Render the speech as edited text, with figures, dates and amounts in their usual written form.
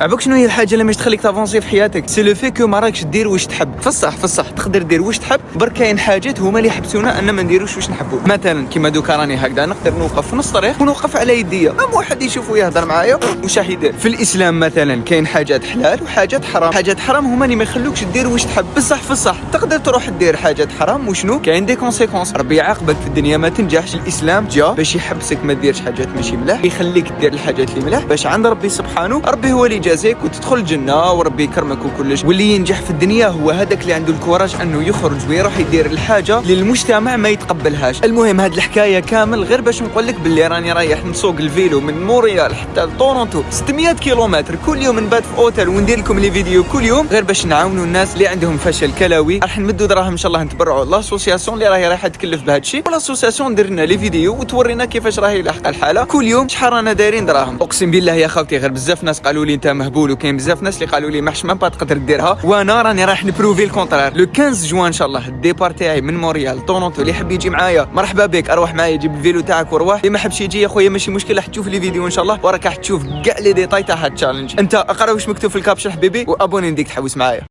عباك شنو هي الحاجه اللي مش تخليك تافونسي في حياتك؟ سي لو في كو ما راكش دير واش تحب. فالصح تقدر دير واش تحب، برك كاين حاجات هما اللي يحبسونا ان ما نديروش واش نحبوا. مثلا كيما دوكا راني هكذا نقدر نوقف في نص الطريق ونوقف على يديا، ما واحد يشوف ويهضر معايا واش راح يدير. في الاسلام مثلا كاين حاجات حلال وحاجات حرام. حاجات حرام هما اللي ما يخلوكش دير واش تحب. بصح تقدر تروح دير حاجات حرام وشنو كاين دي كونسيكونس، ربي يعاقبك في الدنيا ما تنجحش. الاسلام جا باش يحبسك ما ديرش حاجات ماشي ملاح، يخليك دير الحاجات اللي ملاح باش عند ربي سبحانه، ربي هو اللي يجازيك وتدخل الجنه وربي يكرمك وكلش. واللي ينجح في الدنيا هو هذاك اللي عنده الكوراج انه يخرج ويروح يدير الحاجه اللي المجتمع ما يتقبلهاش. المهم هاد الحكايه كامل غير باش نقول لك باللي راني رايح نسوق الفيلو من مونريال حتى لطورونتو 600 كيلومتر كل يوم، نبات في اوتيل وندير لكم لي فيديو كل يوم غير باش نعاونوا الناس اللي عندهم فشل كلوي. راح نمدوا دراهم ان شاء الله نتبرعوا لاسوسياسيون اللي راهي رايحه تكلف بهذا الشيء، والاسوسياسيون ندير لنا لي فيديو وتورينا كيفاش راهي لاحقه الحاله كل يوم شحال رانا دايرين دراهم. اقسم بالله يا خوتي غير بزاف ناس قالوا لي انت مهبول، وكاين بزاف ناس اللي قالوا لي ما حش ما تقدر ديرها، وانا راني رايح نبروفي الكونترير. لو 15 جوان ان شاء الله الديبار تاعي من مونريال طورونتو. اللي يحب يجي معايا مرحبا بك، اروح معايا جيب الفيلو تاعك وروح. اللي ما حبش يجي يا خويا ماشي مشكل، راح تشوف لي فيديو ان شاء الله وراك راح تشوف كاع لي ديتاي تاع هاد التشالنج. انت اقرا واش مكتوب في الكابشن حبيبي، وابوني نديك تحوس معايا.